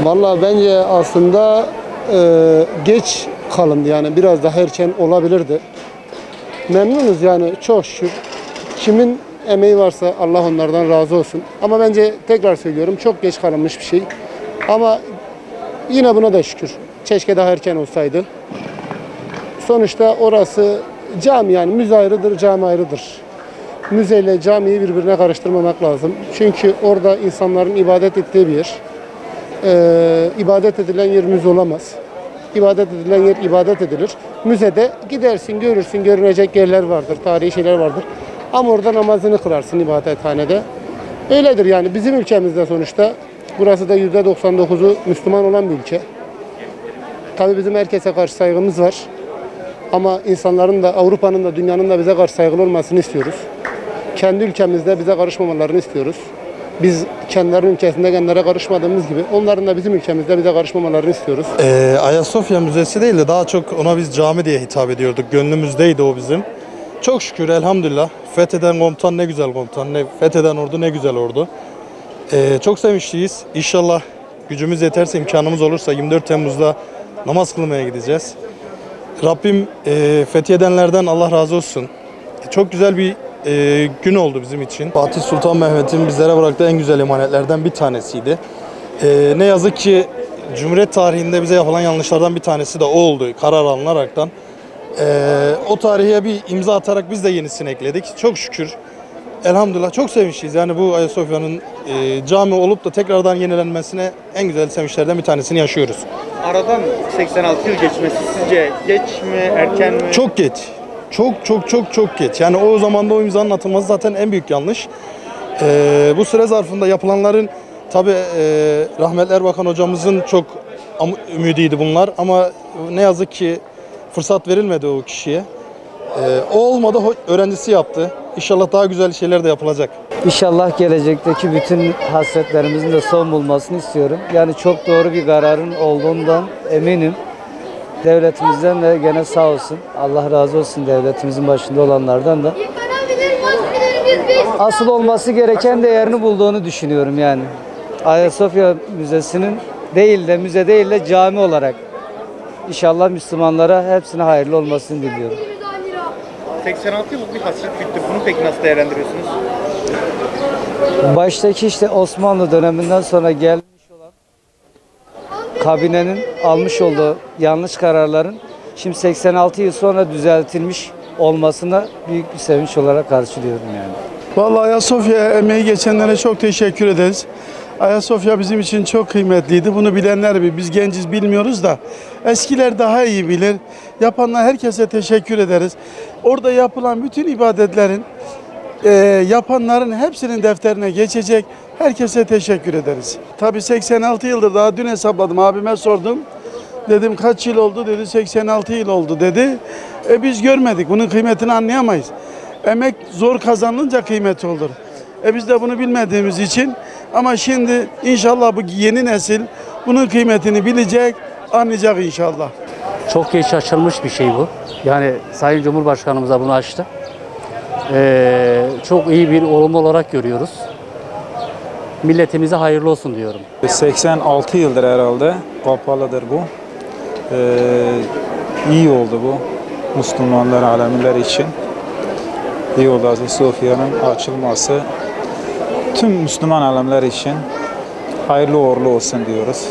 Vallahi bence aslında geç kalındı, yani biraz daha erken olabilirdi. Memnunuz yani, çok şükür. Kimin emeği varsa Allah onlardan razı olsun. Ama bence tekrar söylüyorum, çok geç kalınmış bir şey. Ama yine buna da şükür. Keşke daha erken olsaydı. Sonuçta orası cami, yani müze ayrıdır, cami ayrıdır. Müzeyle camiyi birbirine karıştırmamak lazım. Çünkü orada insanların ibadet ettiği bir yer. İbadet edilen yer müze olamaz. İbadet edilen yer ibadet edilir. Müzede gidersin, görürsün, görünecek yerler vardır, tarihi şeyler vardır. Ama orada namazını kılarsın ibadethanede. Öyledir yani, bizim ülkemizde sonuçta. Burası da %99'u Müslüman olan bir ülke. Tabii bizim herkese karşı saygımız var. Ama insanların da, Avrupa'nın da, dünyanın da bize karşı saygılı olmasını istiyoruz. Kendi ülkemizde bize karışmamalarını istiyoruz. Biz kendilerinin ülkesinde kendilerine karışmadığımız gibi onların da bizim ülkemizde bize karışmamalarını istiyoruz. Ayasofya Müzesi değil de daha çok ona biz cami diye hitap ediyorduk. Gönlümüzdeydi o bizim. Çok şükür elhamdülillah. Fetheden komutan ne güzel komutan, fetheden ordu ne güzel ordu. Çok sevinçliyiz. İnşallah gücümüz yeterse, imkanımız olursa 24 Temmuz'da namaz kılmaya gideceğiz. Rabbim fethedenlerden Allah razı olsun. Çok güzel bir gün oldu bizim için. Fatih Sultan Mehmet'in bizlere bıraktığı en güzel emanetlerden bir tanesiydi. Ne yazık ki Cumhuriyet tarihinde bize yapılan yanlışlardan bir tanesi de o oldu, karar alınaraktan. O tarihe bir imza atarak biz de yenisini ekledik. Çok şükür, elhamdülillah çok sevinçliyiz. Yani bu Ayasofya'nın cami olup da tekrardan yenilenmesine en güzel sevinçlerden bir tanesini yaşıyoruz. Aradan 86 yıl geçmesi sizce geç mi, erken mi? Çok geç. Çok geç. Yani o zamanda o imzanın atılması zaten en büyük yanlış. Bu süre zarfında yapılanların tabii rahmetli Erbakan hocamızın çok ümidiydi bunlar. Ama ne yazık ki fırsat verilmedi o kişiye. O olmadı, öğrencisi yaptı. İnşallah daha güzel şeyler de yapılacak. İnşallah gelecekteki bütün hasretlerimizin de son bulmasını istiyorum. Yani çok doğru bir kararın olduğundan eminim. Devletimizden de gene sağ olsun. Allah razı olsun devletimizin başında olanlardan da. Asıl olması gereken de yerini bulduğunu düşünüyorum yani. Ayasofya Müzesi'nin değil de müze değil de cami olarak. İnşallah Müslümanlara hepsine hayırlı olmasını diliyorum. 86 yıllık bir hasret bitti. Bunu peki nasıl değerlendiriyorsunuz? Baştaki işte Osmanlı döneminden sonra gelmiş olan kabinenin almış olduğu yanlış kararların şimdi 86 yıl sonra düzeltilmiş olmasına büyük bir sevinç olarak karşılıyorum yani. Vallahi Ayasofya'ya emeği geçenlere çok teşekkür ederiz. Ayasofya bizim için çok kıymetliydi. Bunu bilenler bilir. Biz genciz, bilmiyoruz da eskiler daha iyi bilir. Yapanlar, herkese teşekkür ederiz. Orada yapılan bütün ibadetlerin yapanların hepsinin defterine geçecek. Herkese teşekkür ederiz. Tabii 86 yıldır, daha dün hesapladım. Abime sordum. Dedim kaç yıl oldu? Dedi 86 yıl oldu dedi. Biz görmedik. Bunun kıymetini anlayamayız. Emek zor kazanılınca kıymeti olur. Biz de bunu bilmediğimiz için, ama şimdi inşallah bu yeni nesil bunun kıymetini bilecek, anlayacak inşallah. Çok geç açılmış bir şey bu. Yani Sayın Cumhurbaşkanımız da bunu açtı. Çok iyi bir olumlu olarak görüyoruz. Milletimize hayırlı olsun diyorum. 86 yıldır herhalde kapalıdır bu. İyi oldu bu Müslümanlar, alemler için. İyi oldu Ayasofya'nın açılması. Tüm Müslüman alemler için hayırlı uğurlu olsun diyoruz.